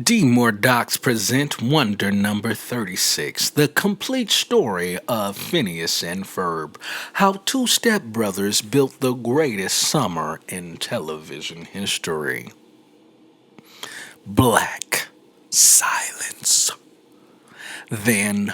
D. Docs present Wonder number 36, the complete story of Phineas and Ferb, how two stepbrothers built the greatest summer in television history. Black silence. Then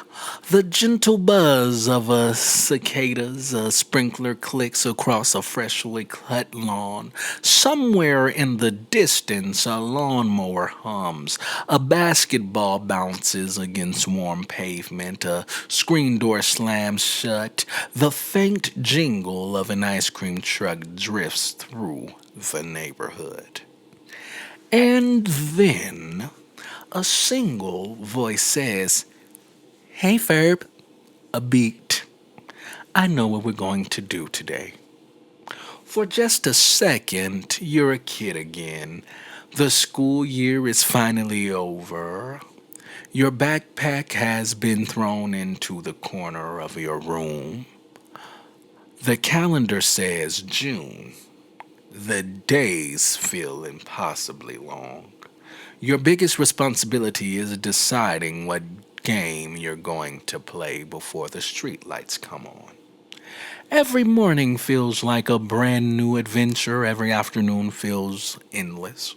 the gentle buzz of a cicadas, a sprinkler clicks across a freshly cut lawn. Somewhere in the distance, a lawnmower hums. A basketball bounces against warm pavement. A screen door slams shut. The faint jingle of an ice cream truck drifts through the neighborhood. And then a single voice says, "Hey, Ferb." A beat. "I know what we're going to do today." For just a second, you're a kid again. The school year is finally over. Your backpack has been thrown into the corner of your room. The calendar says June. The days feel impossibly long. Your biggest responsibility is deciding what game you're going to play before the streetlights come on. Every morning feels like a brand new adventure. Every afternoon feels endless.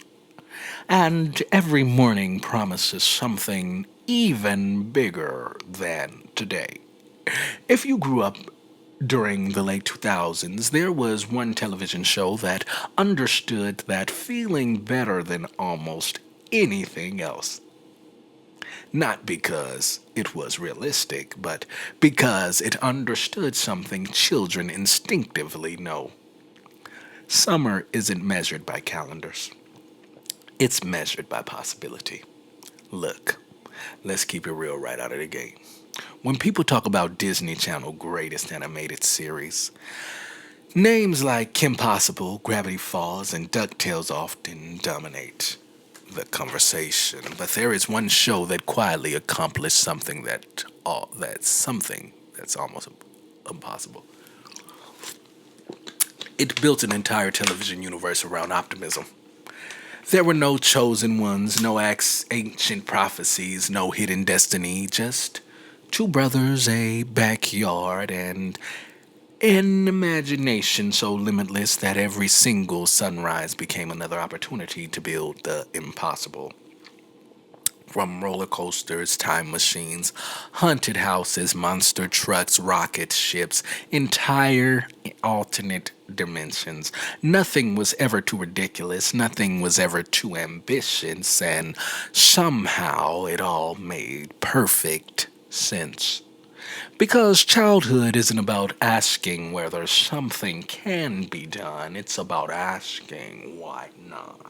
And every morning promises something even bigger than today. If you grew up during the late 2000s, there was one television show that understood that feeling better than almost anything else. Not because it was realistic, but because it understood something children instinctively know. Summer isn't measured by calendars, it's measured by possibility. Look, let's keep it real right out of the gate. When people talk about Disney Channel greatest animated series, names like Kim Possible, Gravity Falls, and DuckTales often dominate the conversation. But there is one show that quietly accomplished something that's almost impossible. It built an entire television universe around optimism. There were no chosen ones, no ancient prophecies, no hidden destiny, just two brothers, a backyard, and an imagination so limitless that every single sunrise became another opportunity to build the impossible. From roller coasters, time machines, haunted houses, monster trucks, rocket ships, entire alternate dimensions. Nothing was ever too ridiculous, nothing was ever too ambitious, and somehow it all made perfect sense. Because childhood isn't about asking whether something can be done, it's about asking why not.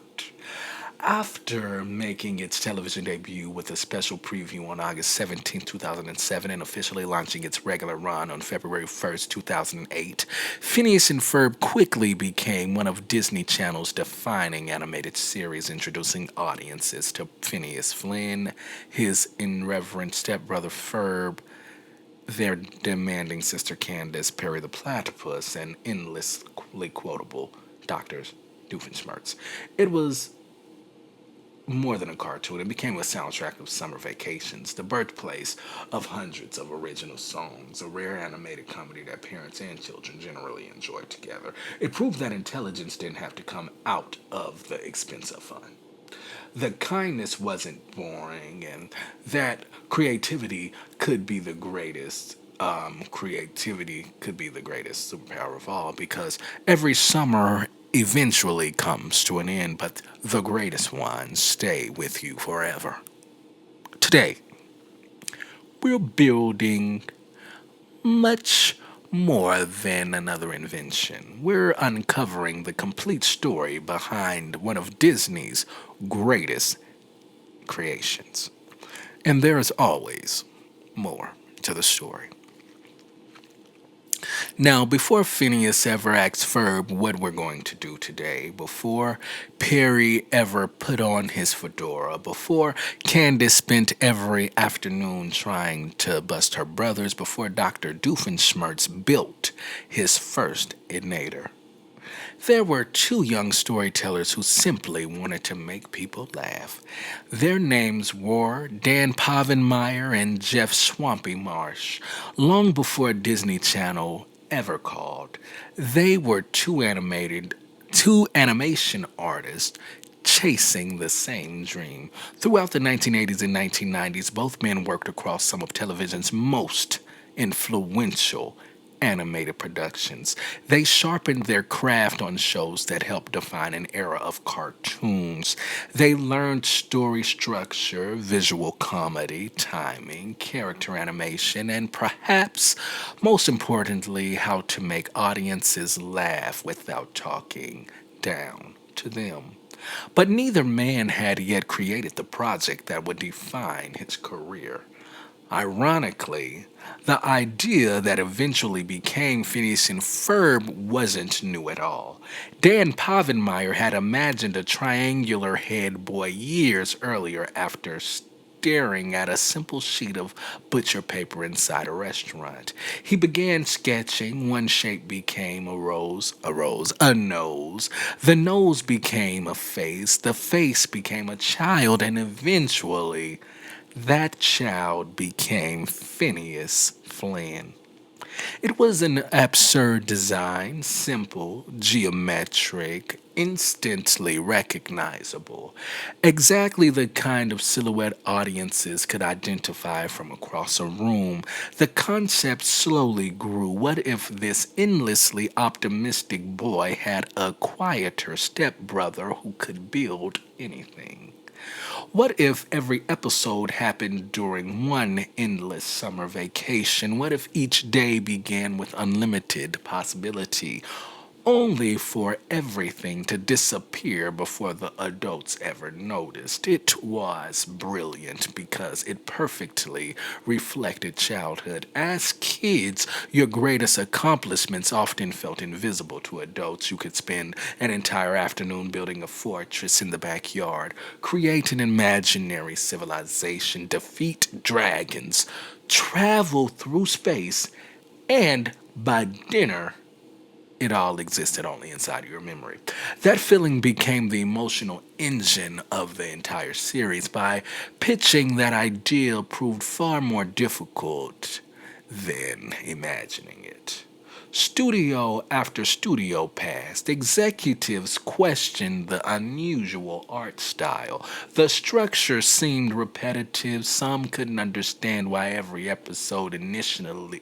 After making its television debut with a special preview on August 17, 2007, and officially launching its regular run on February 1st, 2008, Phineas and Ferb quickly became one of Disney Channel's defining animated series, introducing audiences to Phineas Flynn, his irreverent stepbrother Ferb, their demanding sister Candace, Perry the Platypus, and endlessly quotable Dr. Doofenshmirtz. It was more than a cartoon. It became a soundtrack of summer vacations, the birthplace of hundreds of original songs, a rare animated comedy that parents and children generally enjoyed together. It proved that intelligence didn't have to come out of the expense of fun. The kindness wasn't boring, and that creativity could be the greatest superpower of all, because every summer eventually comes to an end, but the greatest ones stay with you forever. Today, we're building much more than another invention. We're uncovering the complete story behind one of Disney's greatest creations. And there is always more to the story. Now, before Phineas ever asked Ferb what we're going to do today, before Perry ever put on his fedora, before Candace spent every afternoon trying to bust her brothers, before Dr. Doofenshmirtz built his first ignitor, There were two young storytellers who simply wanted to make people laugh. Their names were Dan Povenmire and Jeff Swampy Marsh. Long before Disney Channel ever called, they were two animation artists chasing the same dream. Throughout the 1980s and 1990s, both men worked across some of television's most influential animated productions. They sharpened their craft on shows that helped define an era of cartoons. They learned story structure, visual comedy, timing, character animation, and perhaps most importantly, how to make audiences laugh without talking down to them. But neither man had yet created the project that would define his career. Ironically, the idea that eventually became Phineas and Ferb wasn't new at all. Dan Povenmire had imagined a triangular head boy years earlier after staring at a simple sheet of butcher paper inside a restaurant. He began sketching. One shape became a nose. The nose became a face. The face became a child, and eventually, that child became Phineas Flynn. It was an absurd design, simple, geometric, instantly recognizable. Exactly the kind of silhouette audiences could identify from across a room. The concept slowly grew. What if this endlessly optimistic boy had a quieter stepbrother who could build anything? What if every episode happened during one endless summer vacation? What if each day began with unlimited possibility, only for everything to disappear before the adults ever noticed? It was brilliant because it perfectly reflected childhood. As kids, your greatest accomplishments often felt invisible to adults. You could spend an entire afternoon building a fortress in the backyard, create an imaginary civilization, defeat dragons, travel through space, and by dinner, it all existed only inside of your memory. That feeling became the emotional engine of the entire series. By pitching that idea proved far more difficult than imagining it. Studio after studio passed. Executives questioned the unusual art style. The structure seemed repetitive. Some couldn't understand why every episode intentionally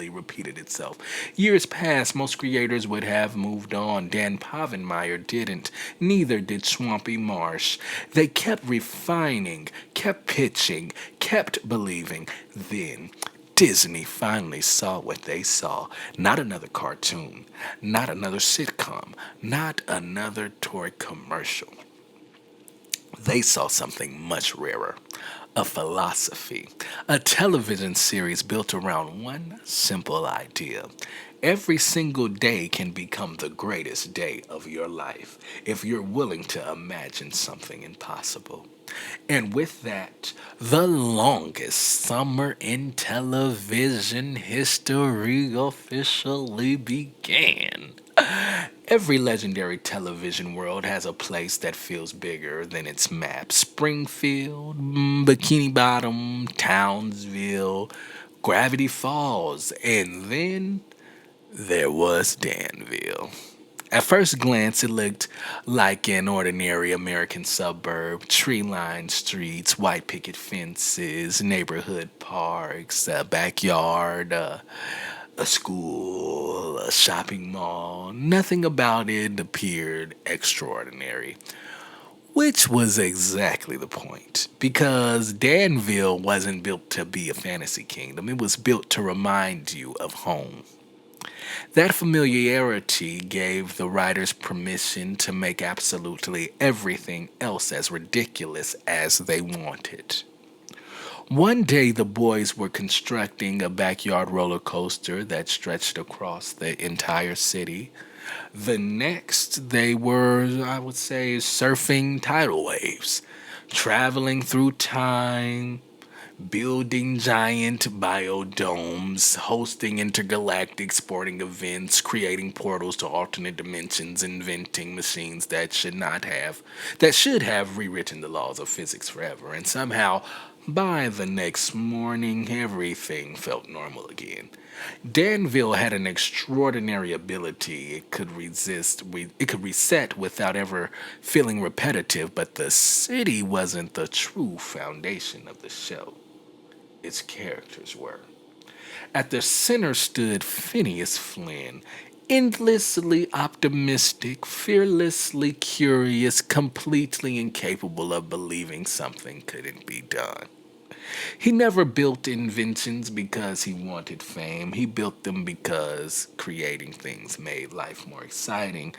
repeated itself. Years passed. Most creators would have moved on. Dan Povenmire didn't. Neither did Swampy Marsh. They kept refining, kept pitching, kept believing. Then Disney finally saw what they saw. Not another cartoon, not another sitcom, not another toy commercial. They saw something much rarer. A philosophy, a television series built around one simple idea. Every single day can become the greatest day of your life if you're willing to imagine something impossible. And with that, the longest summer in television history officially began. Every legendary television world has a place that feels bigger than its map. Springfield, Bikini Bottom, Townsville, Gravity Falls, and then there was Danville. At first glance, it looked like an ordinary American suburb, tree-lined streets, white picket fences, neighborhood parks, a backyard, a school, a shopping mall. Nothing about it appeared extraordinary. Which was exactly the point, because Danville wasn't built to be a fantasy kingdom. It was built to remind you of home. That familiarity gave the writers permission to make absolutely everything else as ridiculous as they wanted. One day, the boys were constructing a backyard roller coaster that stretched across the entire city. The next, they were, I would say, surfing tidal waves, traveling through time, building giant biodomes, hosting intergalactic sporting events, creating portals to alternate dimensions, inventing machines that should have rewritten the laws of physics forever, and somehow, by the next morning, everything felt normal again. Danville had an extraordinary ability. It could reset without ever feeling repetitive, but the city wasn't the true foundation of the show. Its characters were. At the center stood Phineas Flynn, endlessly optimistic, fearlessly curious, completely incapable of believing something couldn't be done. He never built inventions because he wanted fame. He built them because creating things made life more exciting.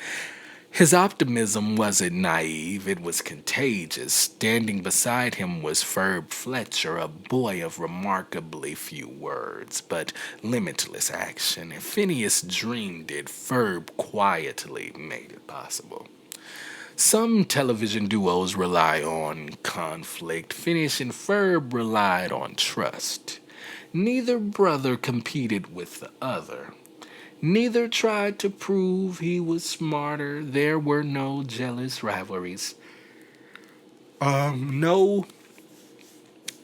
His optimism wasn't naive, it was contagious. Standing beside him was Ferb Fletcher, a boy of remarkably few words, but limitless action. If Phineas dreamed it, Ferb quietly made it possible. Some television duos rely on conflict. Phineas and Ferb relied on trust. Neither brother competed with the other. Neither tried to prove he was smarter. There were no jealous rivalries. No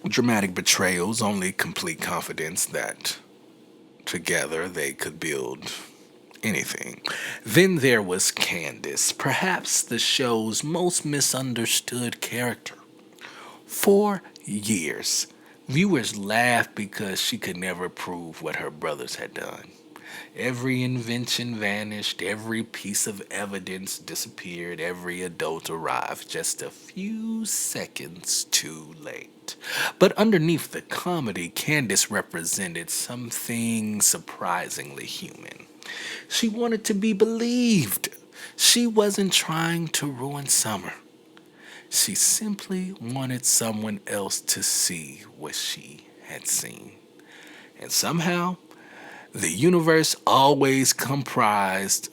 dramatic betrayals, only complete confidence that together they could build anything. Then there was Candace, perhaps the show's most misunderstood character. For years, viewers laughed because she could never prove what her brothers had done. Every invention vanished, every piece of evidence disappeared, every adult arrived just a few seconds too late. But underneath the comedy, Candace represented something surprisingly human. She wanted to be believed. She wasn't trying to ruin summer. She simply wanted someone else to see what she had seen. And somehow, the universe always conspired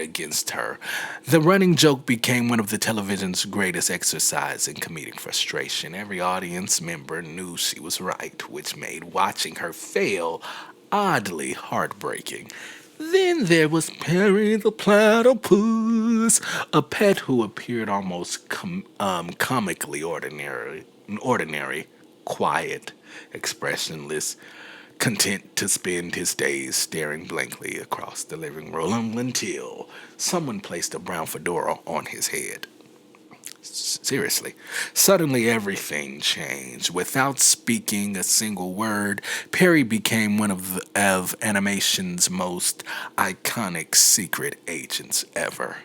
against her. The running joke became one of the television's greatest exercise in comedic frustration. Every audience member knew she was right, which made watching her fail oddly heartbreaking. Then there was Perry the Platypus, a pet who appeared almost comically ordinary, quiet, expressionless, content to spend his days staring blankly across the living room until someone placed a brown fedora on his head. Seriously. Suddenly everything changed. Without speaking a single word, Perry became one of animation's most iconic secret agents ever.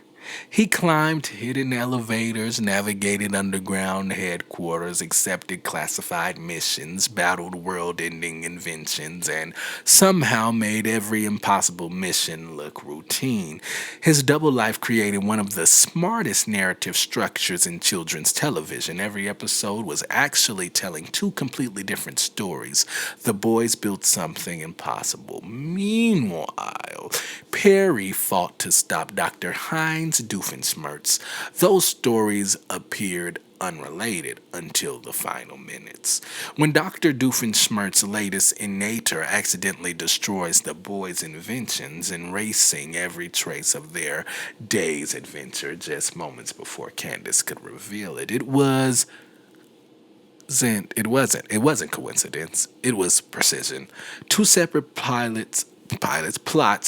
He climbed hidden elevators, navigated underground headquarters, accepted classified missions, battled world ending inventions, and somehow made every impossible mission look routine. His double life created one of the smartest narrative structures in children's television. Every episode was actually telling two completely different stories. The boys built something impossible. Meanwhile, Perry fought to stop Dr. Heinz Doofenshmirtz. Those stories appeared unrelated until the final minutes. When Dr. Doofenshmirtz's latest innator accidentally destroys the boys' inventions, erasing every trace of their day's adventure just moments before Candace could reveal it, it wasn't coincidence. It was precision. Two separate plots,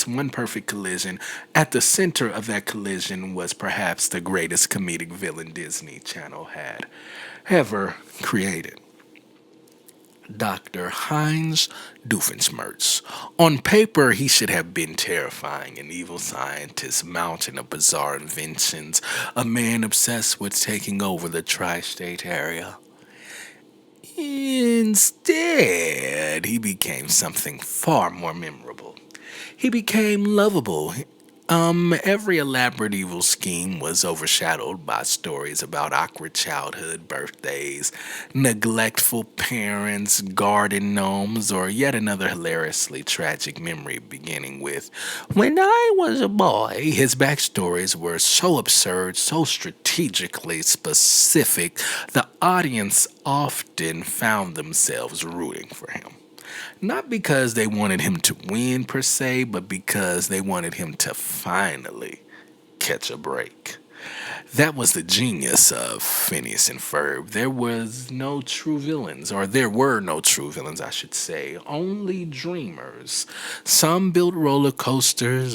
one perfect collision. At the center of that collision was perhaps the greatest comedic villain Disney Channel had ever created. Dr. Heinz Doofenshmirtz. On paper, he should have been terrifying, an evil scientist, mountain of bizarre inventions, a man obsessed with taking over the tri-state area. Instead, he became something far more memorable. He became lovable, Every elaborate evil scheme was overshadowed by stories about awkward childhood birthdays, neglectful parents, garden gnomes, or yet another hilariously tragic memory beginning with, "When I was a boy." His backstories were so absurd, so strategically specific, the audience often found themselves rooting for him. Not because they wanted him to win per se, but because they wanted him to finally catch a break. That was the genius of Phineas and Ferb. There were no true villains, I should say, only dreamers. Some built roller coasters,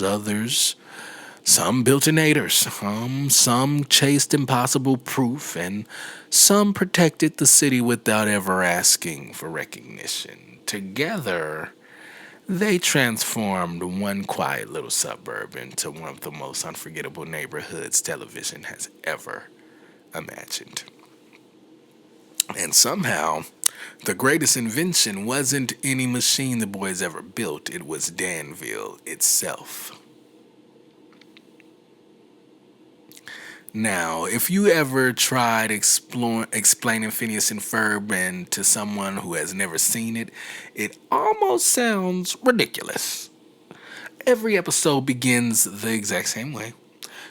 some built innators, some chased impossible proof, and some protected the city without ever asking for recognition. Together, they transformed one quiet little suburb into one of the most unforgettable neighborhoods television has ever imagined. And somehow, the greatest invention wasn't any machine the boys ever built, it was Danville itself. Now, if you ever tried explaining Phineas and Ferb and to someone who has never seen it, it almost sounds ridiculous. Every episode begins the exact same way.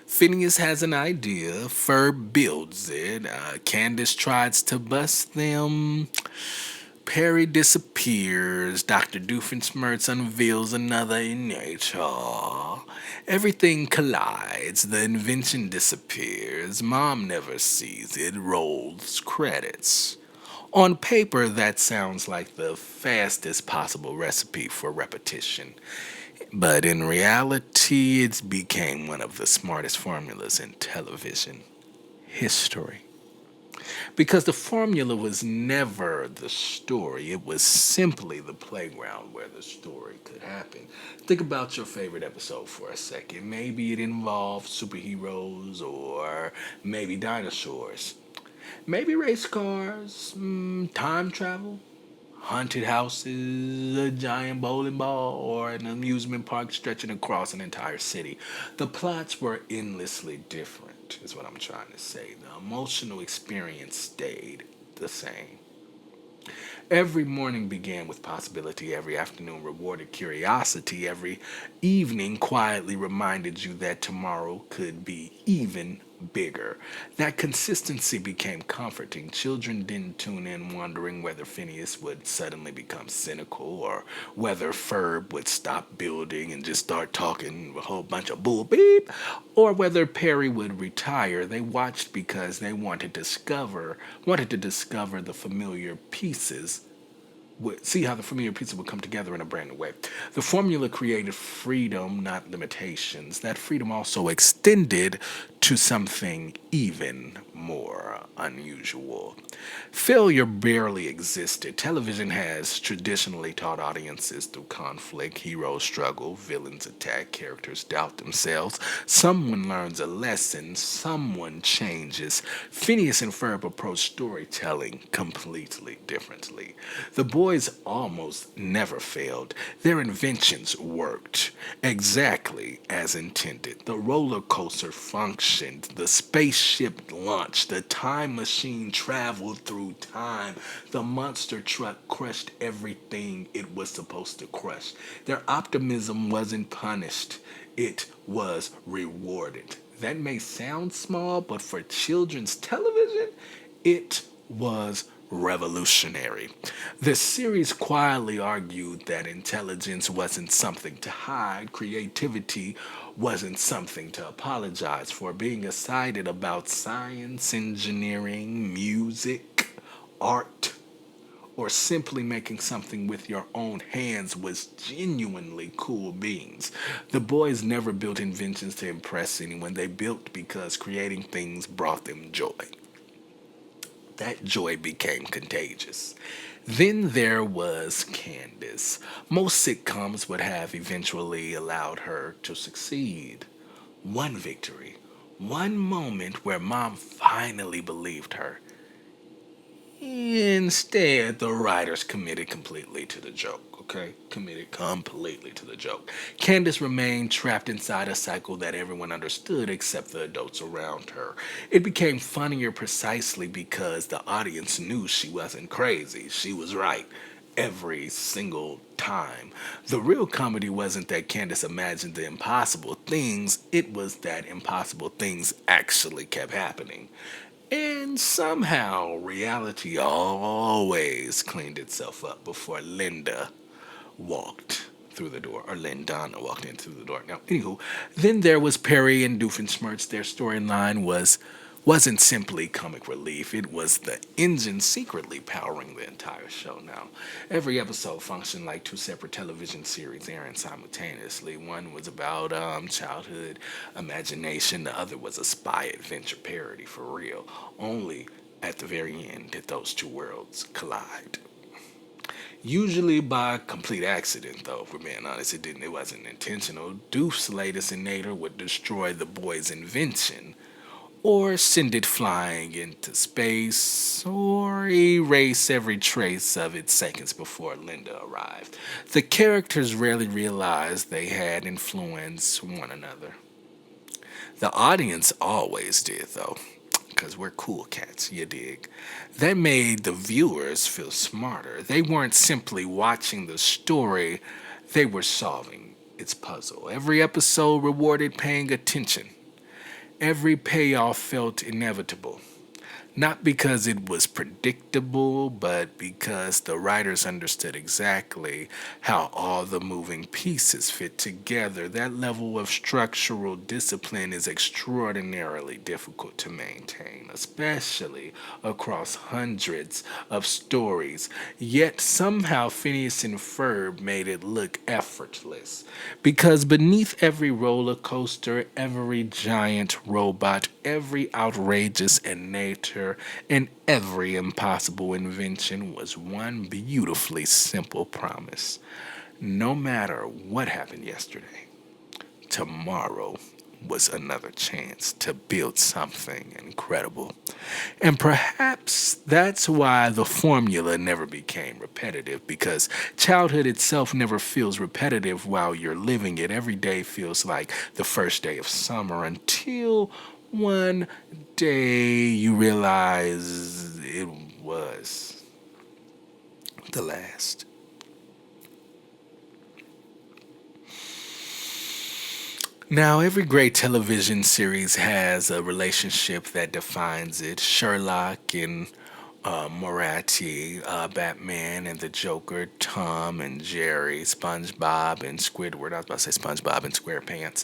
Phineas has an idea, Ferb builds it, Candace tries to bust them, Perry disappears, Dr. Doofenshmirtz unveils another in nature. Everything collides, the invention disappears, Mom never sees it, rolls credits. On paper, that sounds like the fastest possible recipe for repetition. But in reality, it became one of the smartest formulas in television history. Because the formula was never the story, it was simply the playground where the story could happen. Think about your favorite episode for a second. Maybe it involved superheroes or maybe dinosaurs. Maybe race cars, time travel, haunted houses, a giant bowling ball, or an amusement park stretching across an entire city. The plots were endlessly different, is what I'm trying to say. The emotional experience stayed the same. Every morning began with possibility, every afternoon rewarded curiosity, every evening quietly reminded you that tomorrow could be even bigger. That consistency became comforting. Children didn't tune in wondering whether Phineas would suddenly become cynical or whether Ferb would stop building and just start talking a whole bunch of bull beep or whether Perry would retire. They watched because they wanted to discover the familiar pieces see how the familiar pieces would come together in a brand new way. The formula created freedom, not limitations. That freedom also extended to something even more unusual. Failure barely existed. Television has traditionally taught audiences through conflict, heroes struggle, villains attack, characters doubt themselves. Someone learns a lesson, someone changes. Phineas and Ferb approach storytelling completely differently. The boys almost never failed. Their inventions worked exactly as intended. The roller coaster functioned, the spaceship launched, the time machine traveled through time, the monster truck crushed everything it was supposed to crush. Their optimism wasn't punished, it was rewarded. That may sound small, but for children's television, it was revolutionary. The series quietly argued that intelligence wasn't something to hide, creativity wasn't something to apologize for. Being excited about science, engineering, music, art, or simply making something with your own hands was genuinely cool beans. The boys never built inventions to impress anyone, they built because creating things brought them joy. That joy became contagious. Then there was Candace. Most sitcoms would have eventually allowed her to succeed. One victory, one moment where mom finally believed her. Instead, the writers committed completely to the joke. Okay, committed completely to the joke. Candace remained trapped inside a cycle that everyone understood except the adults around her. It became funnier precisely because the audience knew she wasn't crazy. She was right every single time. The real comedy wasn't that Candace imagined the impossible things, it was that impossible things actually kept happening. And somehow reality always cleaned itself up before Linda walked through the door, or Lindana walked in through the door. Now, anywho, then there was Perry and Doofenshmirtz. Their storyline wasn't simply comic relief. It was the engine secretly powering the entire show. Now, every episode functioned like two separate television series airing simultaneously. One was about childhood imagination. The other was a spy adventure parody for real. Only at the very end did those two worlds collide. Usually by complete accident, though, if we're being honest, it wasn't intentional. Doof's latest innator would destroy the boy's invention, or send it flying into space, or erase every trace of it seconds before Linda arrived. The characters rarely realized they had influenced one another. The audience always did, though, because we're cool cats, you dig. That made the viewers feel smarter. They weren't simply watching the story, they were solving its puzzle. Every episode rewarded paying attention. Every payoff felt inevitable. Not because it was predictable, but because the writers understood exactly how all the moving pieces fit together. That level of structural discipline is extraordinarily difficult to maintain, especially across hundreds of stories. Yet somehow Phineas and Ferb made it look effortless. Because beneath every roller coaster, every giant robot, every outrageous innator, and every impossible invention was one beautifully simple promise. No matter what happened yesterday, tomorrow was another chance to build something incredible. And perhaps that's why the formula never became repetitive, because childhood itself never feels repetitive while you're living it. Every day feels like the first day of summer until one day you realize it was the last. Now, every great television series has a relationship that defines it. Sherlock and Moratti, Batman and the Joker, Tom and Jerry, SpongeBob and Squidward. I was about to say SpongeBob and SquarePants.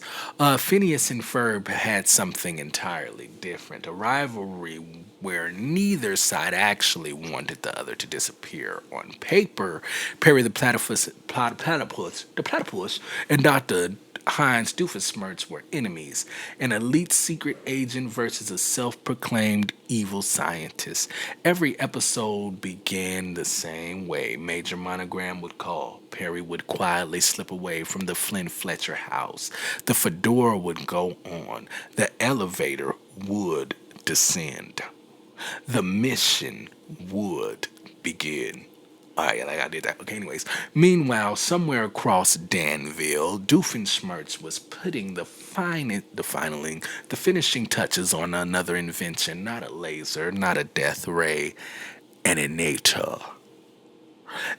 Phineas and Ferb had something entirely different, a rivalry where neither side actually wanted the other to disappear. On paper, Perry the platypus, and Dr. Heinz Doofenshmirtz were enemies, an elite secret agent versus a self-proclaimed evil scientist. Every episode began the same way. Major Monogram would call. Perry would quietly slip away from the Flynn Fletcher house. The fedora would go on. The elevator would descend. The mission would begin. Alright, like I did that. Okay, anyways. Meanwhile, somewhere across Danville, Doofenshmirtz was putting the finishing touches on another invention. Not a laser, not a death ray, an innator.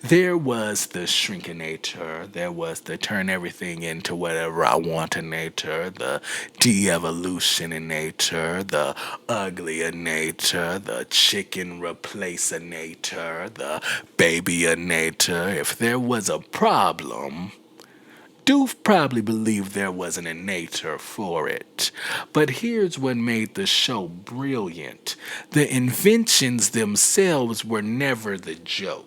There was the shrinkinator, there was the turn everything into whatever I wantinator, the de-evolutioninator, the uglyinator, the chicken replacinator, the babyinator. If there was a problem, Doof probably believed there was an innator for it. But here's what made the show brilliant. The inventions themselves were never the joke.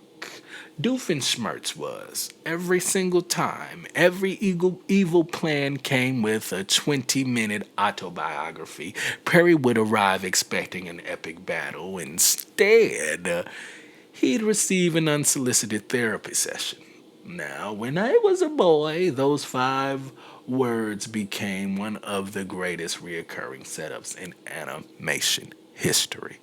Doofenshmirtz was. Every single time, every evil plan came with a 20-minute autobiography. Perry would arrive expecting an epic battle. Instead, he'd receive an unsolicited therapy session. Now, when I was a boy, those 5 words became one of the greatest reoccurring setups in animation history.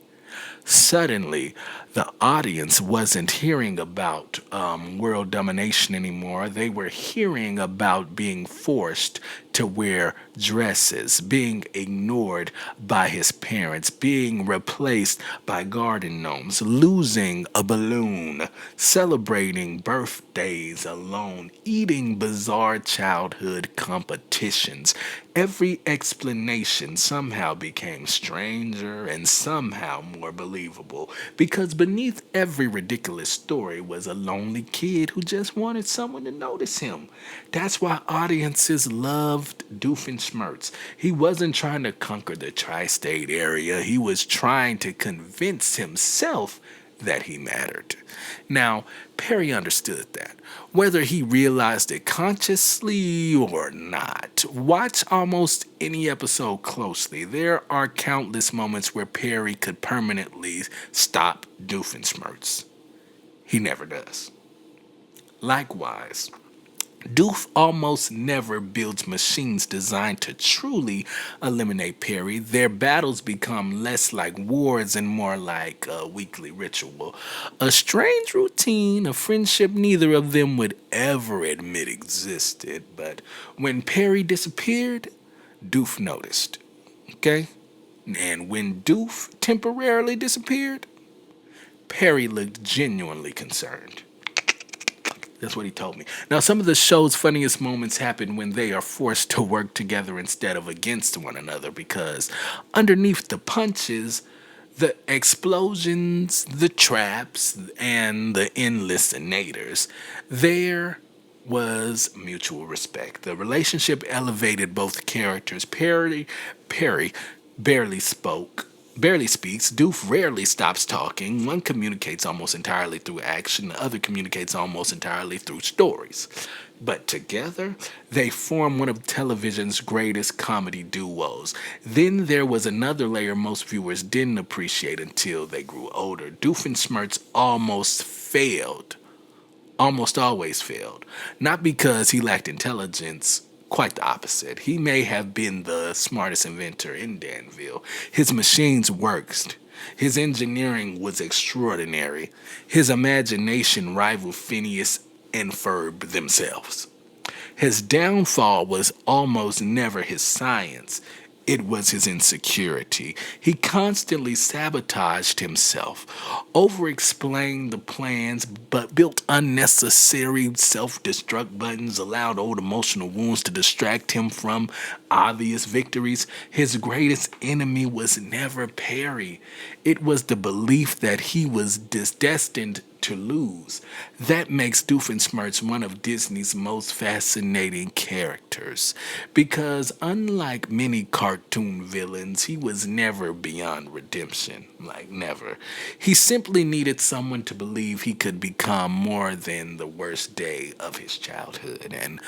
Suddenly, the audience wasn't hearing about world domination anymore. They were hearing about being forced to wear dresses, being ignored by his parents, being replaced by garden gnomes, losing a balloon, celebrating birthdays alone, eating bizarre childhood competitions. Every explanation somehow became stranger and somehow more believable because beneath every ridiculous story was a lonely kid who just wanted someone to notice him. That's why audiences loved Doofenshmirtz. He wasn't trying to conquer the tri state area, he was trying to convince himself that he mattered. Now, Perry understood that, whether he realized it consciously or not. Watch almost any episode closely. There are countless moments where Perry could permanently stop Doofenshmirtz. He never does. Likewise, Doof almost never builds machines designed to truly eliminate Perry. Their battles become less like wars and more like a weekly ritual. A strange routine, a friendship neither of them would ever admit existed. But when Perry disappeared, Doof noticed. Okay? And when Doof temporarily disappeared, Perry looked genuinely concerned. That's what he told me. Now, some of the show's funniest moments happen when they are forced to work together instead of against one another because underneath the punches, the explosions, the traps, and the endless innators, there was mutual respect. The relationship elevated both characters. Perry barely spoke. Barely speaks. Doof rarely stops talking. One communicates almost entirely through action, the other communicates almost entirely through stories. But together, they form one of television's greatest comedy duos. Then there was another layer most viewers didn't appreciate until they grew older. Doofenshmirtz almost always failed. Not because he lacked intelligence, quite the opposite. He may have been the smartest inventor in Danville. His machines worked. His engineering was extraordinary. His imagination rivaled Phineas and Ferb themselves. His downfall was almost never his science. It was his insecurity. He constantly sabotaged himself, over explained the plans, but built unnecessary self destruct buttons, allowed old emotional wounds to distract him from obvious victories. His greatest enemy was never Perry. It was the belief that he was destined to lose. That makes Doofenshmirtz one of Disney's most fascinating characters. Because unlike many cartoon villains, he was never beyond redemption. Like, never. He simply needed someone to believe he could become more than the worst day of his childhood. And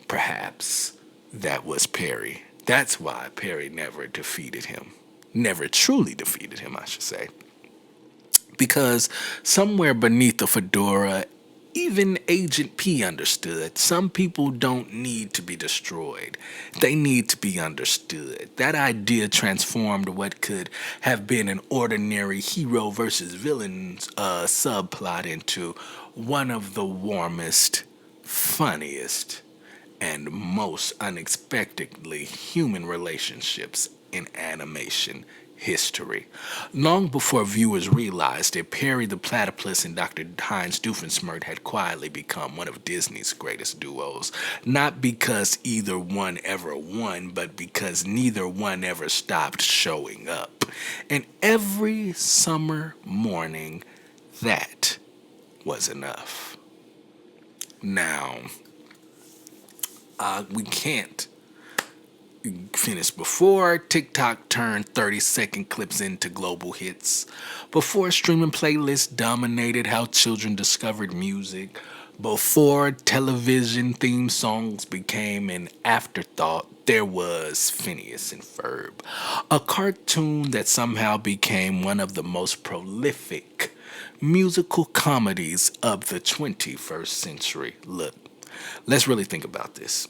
perhaps that was Perry. That's why Perry never defeated him. Never truly defeated him, I should say. Because somewhere beneath the fedora, even Agent P understood some people don't need to be destroyed. They need to be understood. That idea transformed what could have been an ordinary hero versus villain subplot into one of the warmest, funniest, and most unexpectedly human relationships in animation history. Long before viewers realized that Perry the Platypus and Dr. Heinz Doofenshmirtz had quietly become one of Disney's greatest duos, not because either one ever won, but because neither one ever stopped showing up. And every summer morning, that was enough. Now, we can't finish before TikTok turned 30-second clips into global hits, before streaming playlists dominated how children discovered music, before television theme songs became an afterthought. There was Phineas and Ferb, a cartoon that somehow became one of the most prolific musical comedies of the 21st century. Look, let's really think about this.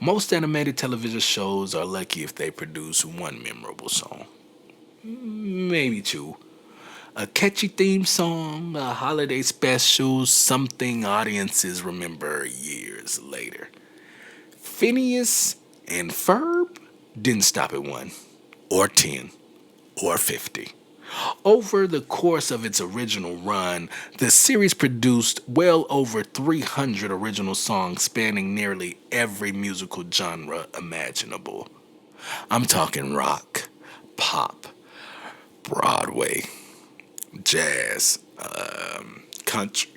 Most animated television shows are lucky if they produce one memorable song, maybe two. A catchy theme song, a holiday special, something audiences remember years later. Phineas and Ferb didn't stop at 1 or 10 or 50. Over the course of its original run, the series produced well over 300 original songs spanning nearly every musical genre imaginable. I'm talking rock, pop, Broadway, jazz, country,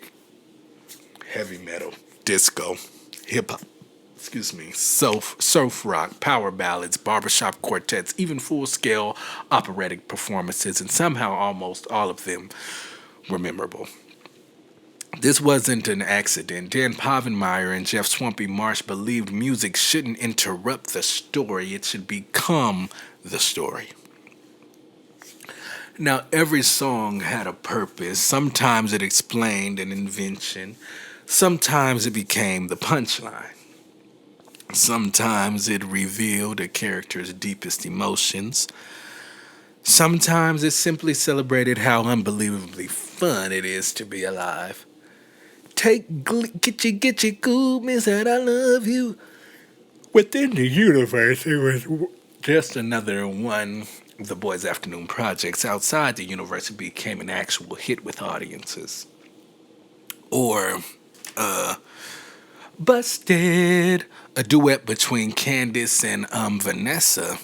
heavy metal, disco, hip hop, surf rock, power ballads, barbershop quartets, even full-scale operatic performances, and somehow almost all of them were memorable. This wasn't an accident. Dan Povenmire and Jeff Swampy Marsh believed music shouldn't interrupt the story, it should become the story. Now, every song had a purpose. Sometimes it explained an invention. Sometimes it became the punchline. Sometimes it revealed a character's deepest emotions. Sometimes it simply celebrated how unbelievably fun it is to be alive. Get your cool, miss that I love you. Within the universe, it was just another one of the boys' afternoon projects. Outside the universe, it became an actual hit with audiences. Or, Busted, a duet between Candace and Vanessa.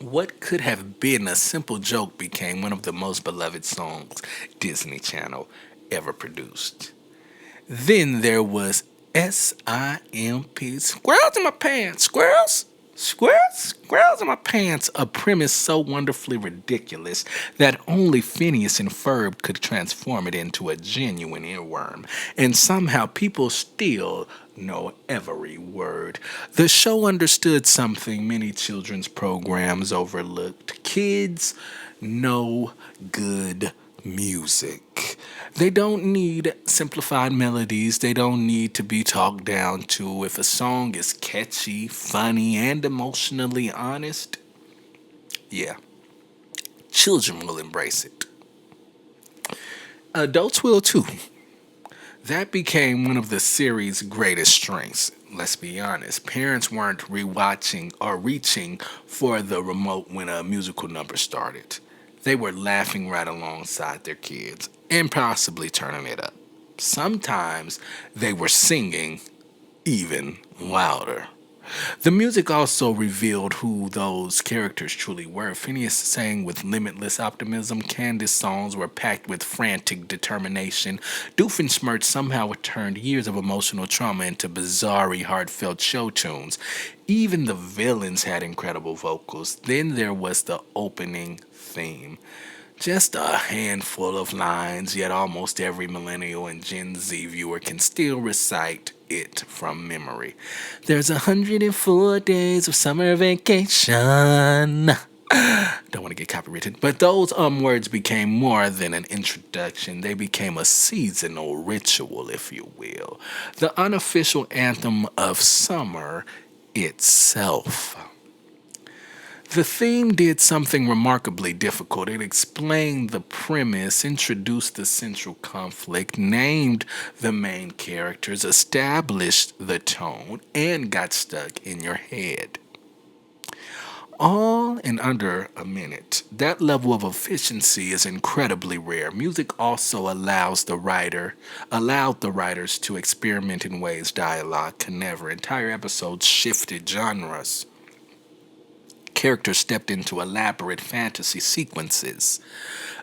What could have been a simple joke became one of the most beloved songs Disney Channel ever produced. Then there was SIMP, Squirrels in My Pants, Squirrels? Squirrels in my pants, a premise so wonderfully ridiculous that only Phineas and Ferb could transform it into a genuine earworm. And somehow people still know every word. The show understood something many children's programs overlooked. Kids know good music. They don't need simplified melodies. They don't need to be talked down to. If a song is catchy, funny, and emotionally honest, yeah, children will embrace it. Adults will too. That became one of the series' greatest strengths. Let's be honest. Parents weren't rewatching or reaching for the remote when a musical number started. They were laughing right alongside their kids and possibly turning it up. Sometimes they were singing even louder. The music also revealed who those characters truly were. Phineas sang with limitless optimism. Candace's songs were packed with frantic determination. Doofenshmirtz somehow turned years of emotional trauma into bizarre, heartfelt show tunes. Even the villains had incredible vocals. Then there was the opening theme. Just a handful of lines, yet almost every millennial and Gen Z viewer can still recite it from memory. There's 104 days of summer vacation. Don't want to get copyrighted, but those words became more than an introduction. They became a seasonal ritual, if you will. The unofficial anthem of summer itself. The theme did something remarkably difficult. It explained the premise, introduced the central conflict, named the main characters, established the tone, and got stuck in your head. All in under a minute. That level of efficiency is incredibly rare. Music also allowed the writers to experiment in ways dialogue can never. Entire episodes shifted genres. Characters stepped into elaborate fantasy sequences.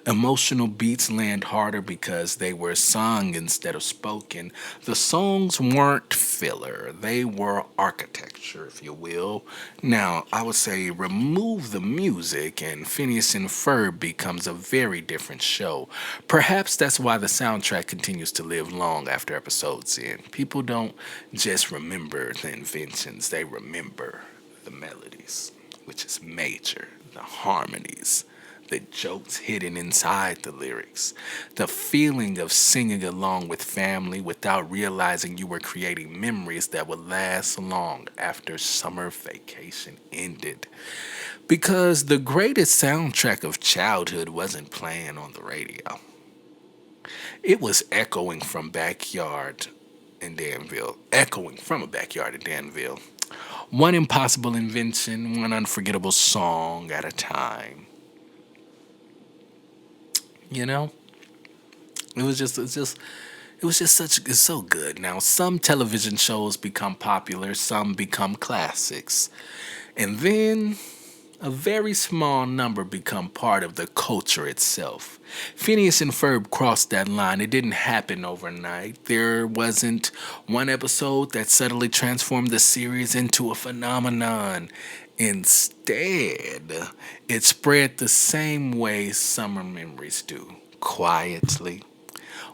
Emotional beats land harder because they were sung instead of spoken. The songs weren't filler, they were architecture, if you will. Now, I would say remove the music, and Phineas and Ferb becomes a very different show. Perhaps that's why the soundtrack continues to live long after episodes end. People don't just remember the inventions, they remember the melodies, which is major, the harmonies, the jokes hidden inside the lyrics, the feeling of singing along with family without realizing you were creating memories that would last long after summer vacation ended. Because the greatest soundtrack of childhood wasn't playing on the radio. It was echoing from backyard in Danville, echoing from a backyard in Danville. One impossible invention, one unforgettable song at a time. You know, it was just it's so good. Now, some television shows become popular, some become classics, and then a very small number become part of the culture itself. Phineas and Ferb crossed that line. It didn't happen overnight. There wasn't one episode that suddenly transformed the series into a phenomenon. Instead, it spread the same way summer memories do, quietly.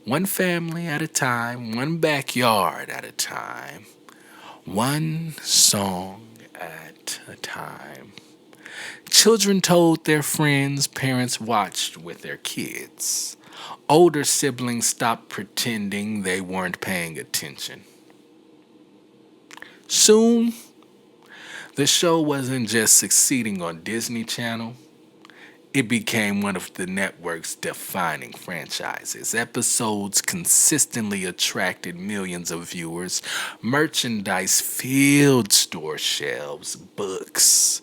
One family at a time, one backyard at a time, one song at a time. Children told their friends, parents watched with their kids. Older siblings stopped pretending they weren't paying attention. Soon, the show wasn't just succeeding on Disney Channel, it became one of the network's defining franchises. Episodes consistently attracted millions of viewers. Merchandise filled store shelves, books,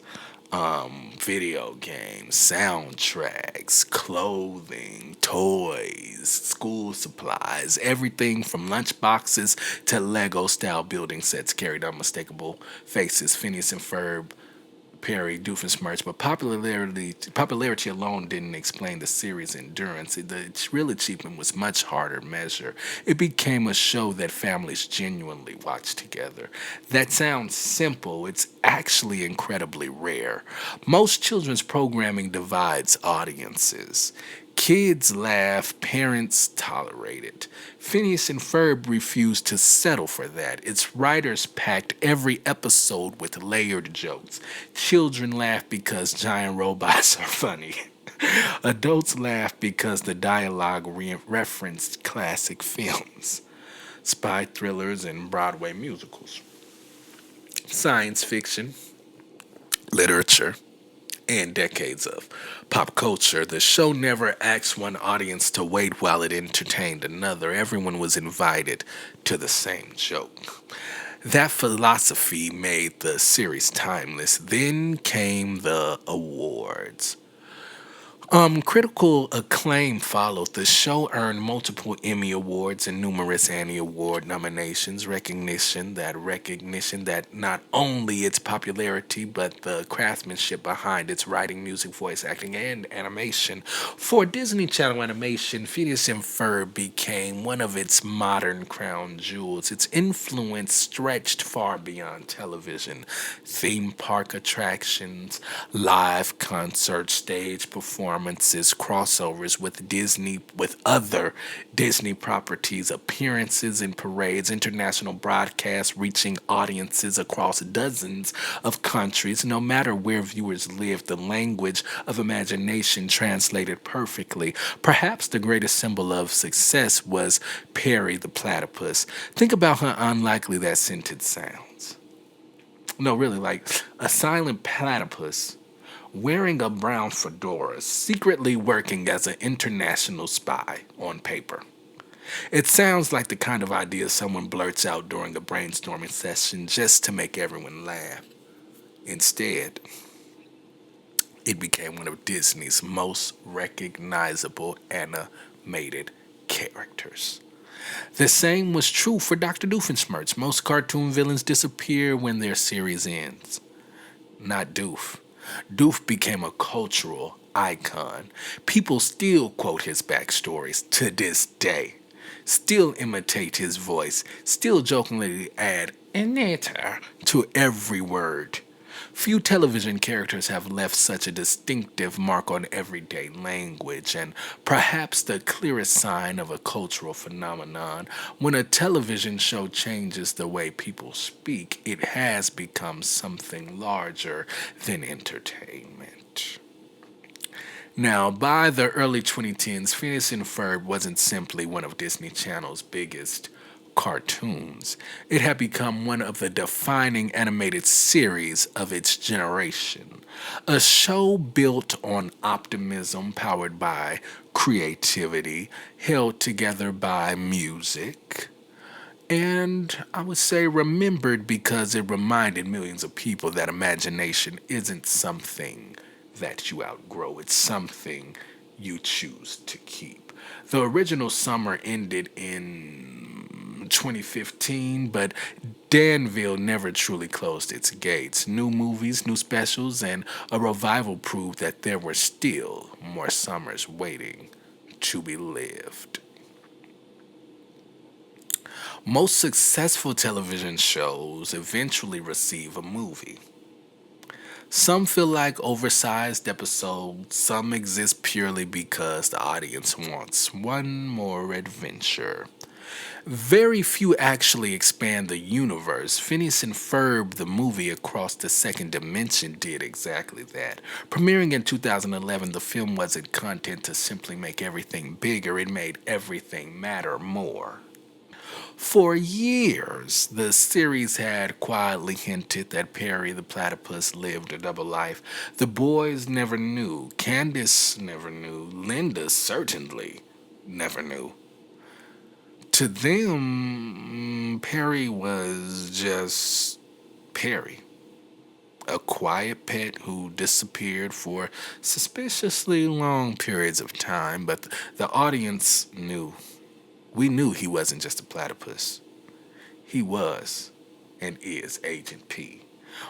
video games, soundtracks, clothing, toys, school supplies, everything from lunchboxes to Lego style building sets carried unmistakable faces. Phineas and Ferb, Perry, Doofenshmirtz, but popularity alone didn't explain the series' endurance. The real achievement was much harder to measure. It became a show that families genuinely watched together. That sounds simple. It's actually incredibly rare. Most children's programming divides audiences. Kids laugh, parents tolerate it. Phineas and Ferb refused to settle for that. Its writers packed every episode with layered jokes. Children laugh because giant robots are funny. Adults laugh because the dialogue referenced classic films, spy thrillers, and Broadway musicals. Science fiction, literature, and decades of pop culture, the show never asked one audience to wait while it entertained another. Everyone was invited to the same joke. That philosophy made the series timeless. Then came the awards. Critical acclaim followed. The show earned multiple Emmy Awards and numerous Annie Award nominations, recognition that not only its popularity, but the craftsmanship behind its writing, music, voice acting, and animation. For Disney Channel Animation, Phineas and Ferb became one of its modern crown jewels. Its influence stretched far beyond television. Theme park attractions, live concerts, stage performances, crossovers with other Disney properties, appearances in parades, international broadcasts reaching audiences across dozens of countries. No matter where viewers lived, the language of imagination translated perfectly. Perhaps the greatest symbol of success was Perry the platypus. Think about how unlikely that sentence sounds. No, really, like a silent platypus wearing a brown fedora, secretly working as an international spy on paper. It sounds like the kind of idea someone blurts out during a brainstorming session just to make everyone laugh. Instead, it became one of Disney's most recognizable animated characters. The same was true for Dr. Doofenshmirtz. Most cartoon villains disappear when their series ends. Not Doof. Doof became a cultural icon. People still quote his backstories to this day, still imitate his voice, still jokingly add "Anita" to every word. Few television characters have left such a distinctive mark on everyday language, and perhaps the clearest sign of a cultural phenomenon. When a television show changes the way people speak, it has become something larger than entertainment. Now, by the early 2010s, Phineas and Ferb wasn't simply one of Disney Channel's biggest cartoons. It had become one of the defining animated series of its generation. A show built on optimism, powered by creativity, held together by music, and I would say remembered because it reminded millions of people that imagination isn't something that you outgrow, it's something you choose to keep. The original summer ended in 2015, but Danville never truly closed its gates. New movies, new specials, and a revival proved that there were still more summers waiting to be lived. Most successful television shows eventually receive a movie. Some feel like oversized episodes, some exist purely because the audience wants one more adventure. Very few actually expand the universe. Phineas and Ferb, the movie Across the Second Dimension, did exactly that. Premiering in 2011, the film wasn't content to simply make everything bigger, it made everything matter more. For years, the series had quietly hinted that Perry the platypus lived a double life. The boys never knew. Candace never knew. Linda certainly never knew. To them, Perry was just Perry, a quiet pet who disappeared for suspiciously long periods of time, but the audience knew. We knew he wasn't just a platypus. He was and is Agent P.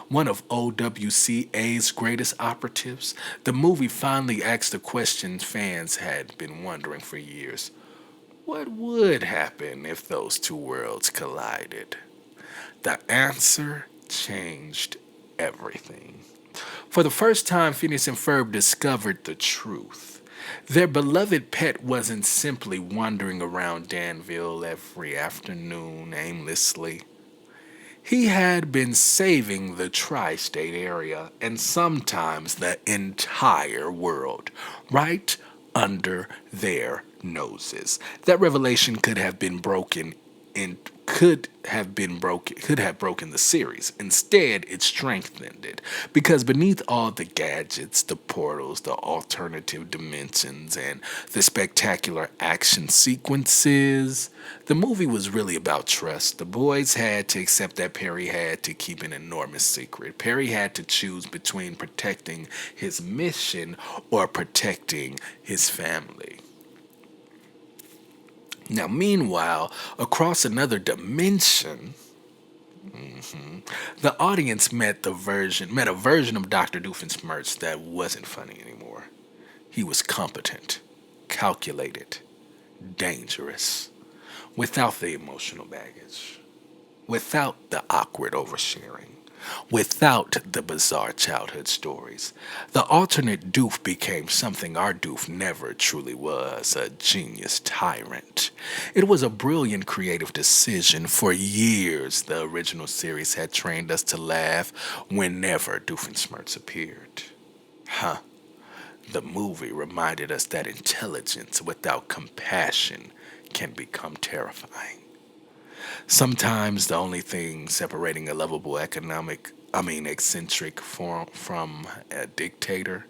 One of OWCA's greatest operatives, the movie finally asked the question fans had been wondering for years. What would happen if those two worlds collided? The answer changed everything. For the first time, Phineas and Ferb discovered the truth. Their beloved pet wasn't simply wandering around Danville every afternoon aimlessly. He had been saving the tri state area and sometimes the entire world right under their noses. That revelation could have broken the series. Instead, it strengthened it because beneath all the gadgets, the portals, the alternative dimensions, and the spectacular action sequences, the movie was really about trust. The boys had to accept that Perry had to keep an enormous secret. Perry had to choose between protecting his mission or protecting his family. Now, meanwhile, across another dimension, the audience met a version of Dr. Doofenshmirtz that wasn't funny anymore. He was competent, calculated, dangerous, without the emotional baggage, without the awkward oversharing, without the bizarre childhood stories. The alternate Doof became something our Doof never truly was, a genius tyrant. It was a brilliant creative decision. For years, the original series had trained us to laugh whenever Doofenshmirtz appeared. Huh. The movie reminded us that intelligence without compassion can become terrifying. Sometimes the only thing separating a lovable eccentric from a dictator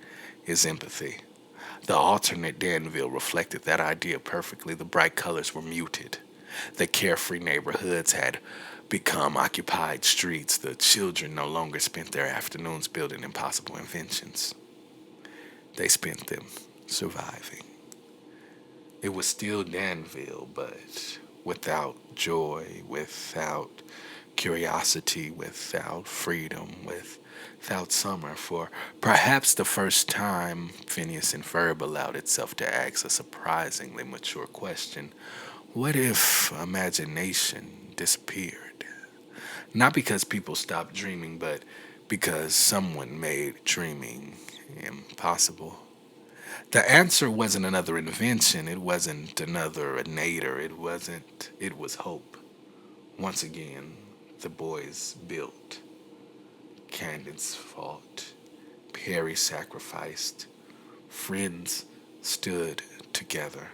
is empathy. The alternate Danville reflected that idea perfectly. The bright colors were muted. The carefree neighborhoods had become occupied streets. The children no longer spent their afternoons building impossible inventions. They spent them surviving. It was still Danville, but without joy, without curiosity, without freedom, without summer. For perhaps the first time, Phineas and Ferb allowed itself to ask a surprisingly mature question. What if imagination disappeared? Not because people stopped dreaming, but because someone made dreaming impossible. The answer wasn't another invention. It wasn't another nadir. It was hope. Once again, the boys built. Candace fought. Perry sacrificed. Friends stood together.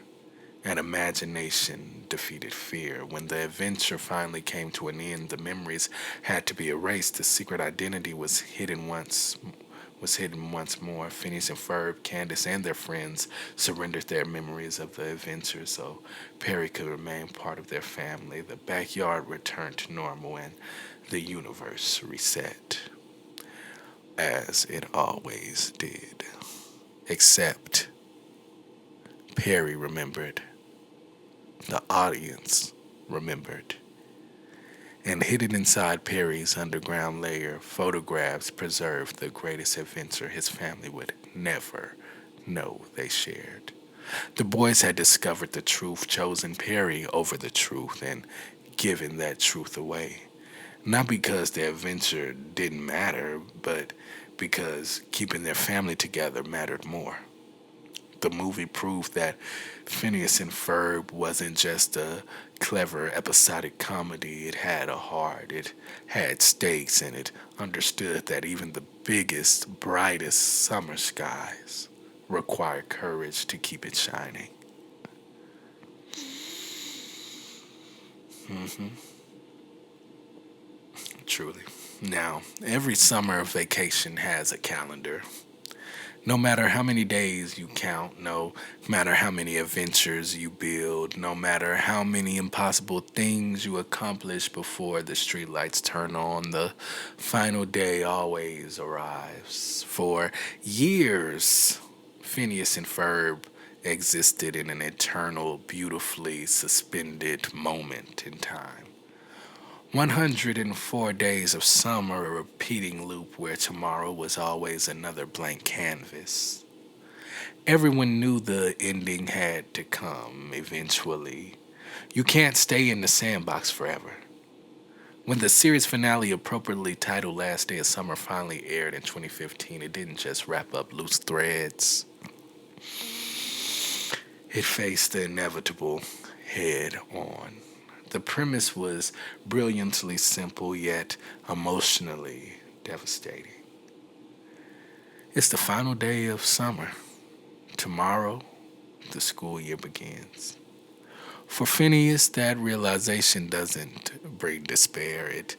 And imagination defeated fear. When the adventure finally came to an end, the memories had to be erased. The secret identity was hidden once more. Phineas and Ferb, Candace, and their friends surrendered their memories of the adventure so Perry could remain part of their family. The backyard returned to normal and the universe reset, as it always did. Except Perry remembered. The audience remembered. And hidden inside Perry's underground lair, photographs preserved the greatest adventure his family would never know they shared. The boys had discovered the truth, chosen Perry over the truth, and given that truth away. Not because the adventure didn't matter, but because keeping their family together mattered more. The movie proved that Phineas and Ferb wasn't just a clever episodic comedy. It had a heart, it had stakes, and it understood that even the biggest, brightest summer skies require courage to keep it shining. Truly. Now, every summer vacation has a calendar. No matter how many days you count, no matter how many adventures you build, no matter how many impossible things you accomplish before the streetlights turn on, the final day always arrives. For years, Phineas and Ferb existed in an eternal, beautifully suspended moment in time. 104 days of summer, a repeating loop where tomorrow was always another blank canvas. Everyone knew the ending had to come eventually. You can't stay in the sandbox forever. When the series finale, appropriately titled Last Day of Summer, finally aired in 2015, it didn't just wrap up loose threads. It faced the inevitable head on. The premise was brilliantly simple yet emotionally devastating. It's the final day of summer. Tomorrow, the school year begins. For Phineas, that realization doesn't bring despair, it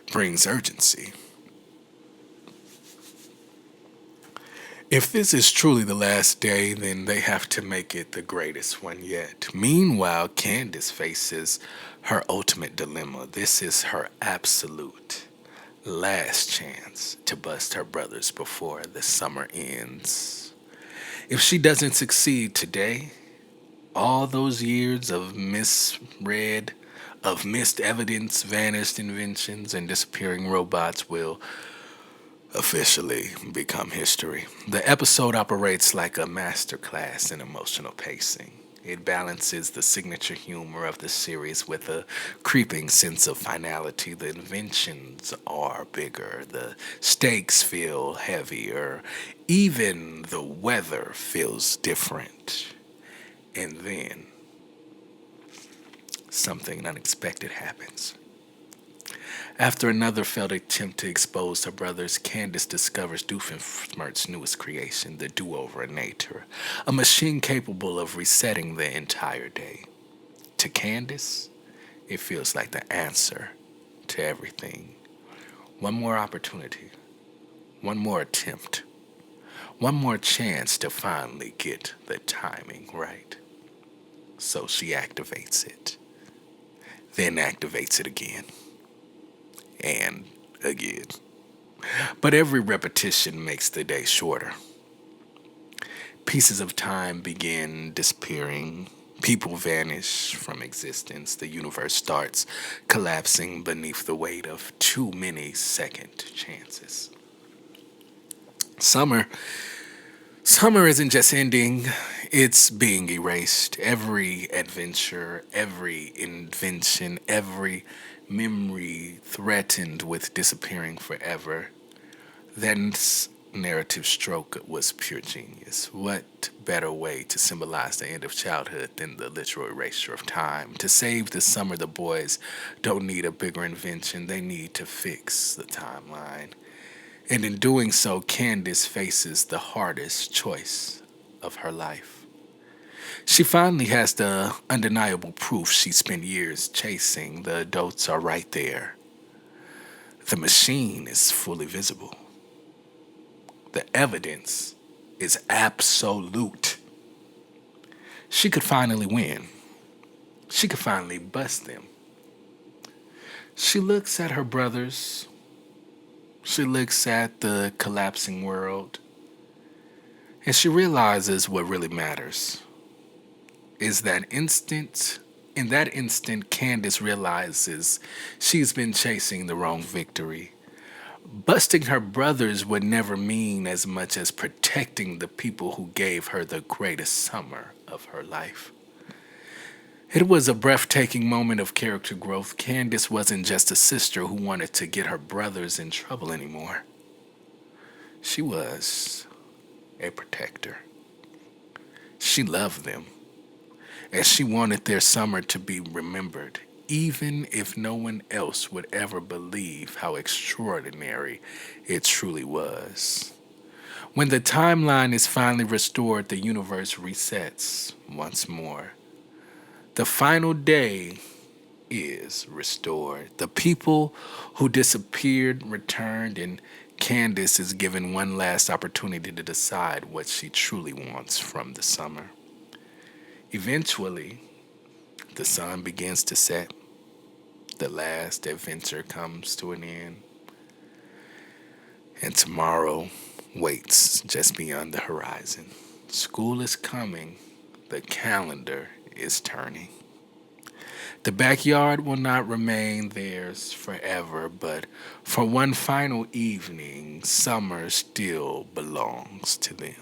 brings urgency. If this is truly the last day, then they have to make it the greatest one yet. Meanwhile, Candace faces her ultimate dilemma. This is her absolute last chance to bust her brothers before the summer ends. If she doesn't succeed today, all those years of misread, of missed evidence, vanished inventions, and disappearing robots will officially become history. The episode operates like a masterclass in emotional pacing. It balances the signature humor of the series with a creeping sense of finality. The inventions are bigger, the stakes feel heavier, even the weather feels different. And then something unexpected happens. After another failed attempt to expose her brothers, Candace discovers Doofenshmirtz's newest creation, the Do-Overinator, a machine capable of resetting the entire day. To Candace, it feels like the answer to everything. One more opportunity, one more attempt, one more chance to finally get the timing right. So she activates it, then activates it again. And again. But every repetition makes the day shorter. Pieces of time begin disappearing. People vanish from existence. The universe starts collapsing beneath the weight of too many second chances. Summer isn't just ending, it's being erased. Every adventure, every invention, every memory threatened with disappearing forever. That narrative stroke was pure genius. What better way to symbolize the end of childhood than the literal erasure of time? To save the summer, the boys don't need a bigger invention, they need to fix the timeline. And in doing so, Candace faces the hardest choice of her life. She finally has the undeniable proof she spent years chasing. The adults are right there. The machine is fully visible. The evidence is absolute. She could finally win. She could finally bust them. She looks at her brothers. She looks at the collapsing world. And she realizes what really matters is that instant. In that instant, Candace realizes she's been chasing the wrong victory. Busting her brothers would never mean as much as protecting the people who gave her the greatest summer of her life. It was a breathtaking moment of character growth. Candace wasn't just a sister who wanted to get her brothers in trouble anymore. She was a protector. She loved them, and she wanted their summer to be remembered, even if no one else would ever believe how extraordinary it truly was. When the timeline is finally restored, the universe resets once more. The final day is restored. The people who disappeared returned, and Candace is given one last opportunity to decide what she truly wants from the summer. Eventually, the sun begins to set. The last adventure comes to an end. And tomorrow waits just beyond the horizon. School is coming. The calendar is turning. The backyard will not remain theirs forever, but for one final evening, summer still belongs to them.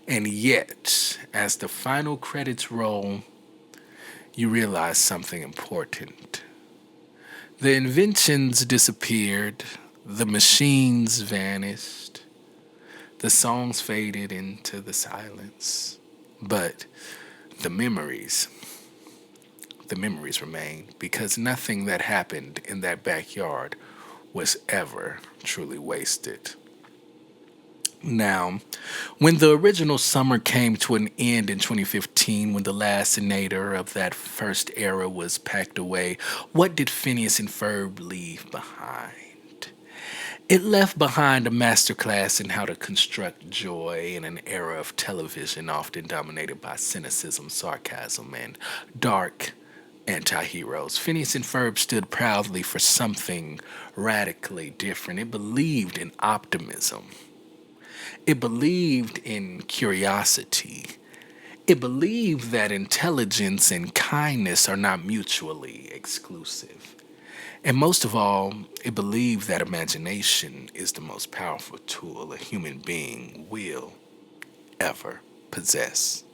And yet, as the final credits roll, you realize something important. The inventions disappeared, the machines vanished, the songs faded into the silence, but the memories, the memories remain, because nothing that happened in that backyard was ever truly wasted. Now, when the original summer came to an end in 2015, when the last senator of that first era was packed away, what did Phineas and Ferb leave behind? It left behind a masterclass in how to construct joy in an era of television often dominated by cynicism, sarcasm, and dark anti-heroes. Phineas and Ferb stood proudly for something radically different. It believed in optimism. It believed in curiosity. It believed that intelligence and kindness are not mutually exclusive. And most of all, it believed that imagination is the most powerful tool a human being will ever possess.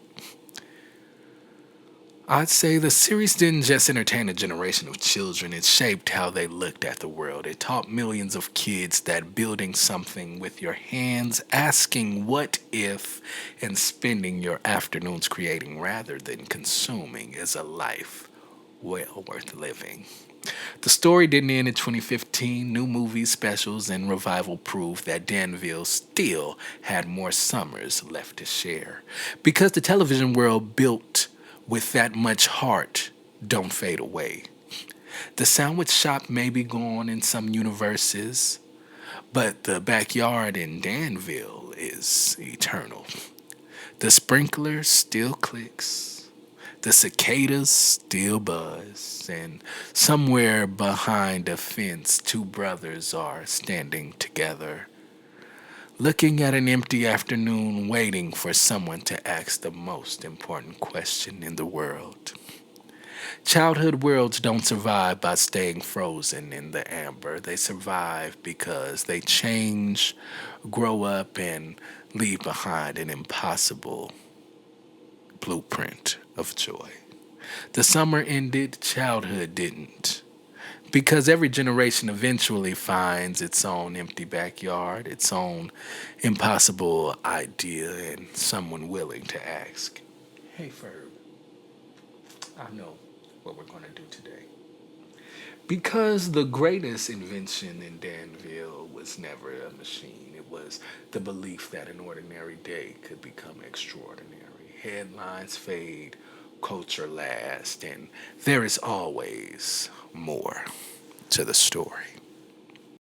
I'd say the series didn't just entertain a generation of children, it shaped how they looked at the world. It taught millions of kids that building something with your hands, asking what if, and spending your afternoons creating rather than consuming is a life well worth living. The story didn't end in 2015. New movies, specials, and revival proved that Danville still had more summers left to share. Because the television world built with that much heart don't fade away. The sandwich shop may be gone in some universes, but the backyard in Danville is eternal. The sprinkler still clicks, the cicadas still buzz, and somewhere behind a fence, two brothers are standing together, looking at an empty afternoon, waiting for someone to ask the most important question in the world. Childhood worlds don't survive by staying frozen in the amber. They survive because they change, grow up, and leave behind an impossible blueprint of joy. The summer ended, childhood didn't. Because every generation eventually finds its own empty backyard, its own impossible idea, and someone willing to ask, "Hey, Ferb, I know what we're going to do today." Because the greatest invention in Danville was never a machine. It was the belief that an ordinary day could become extraordinary. Headlines fade, culture lasts, and there is always more to the story.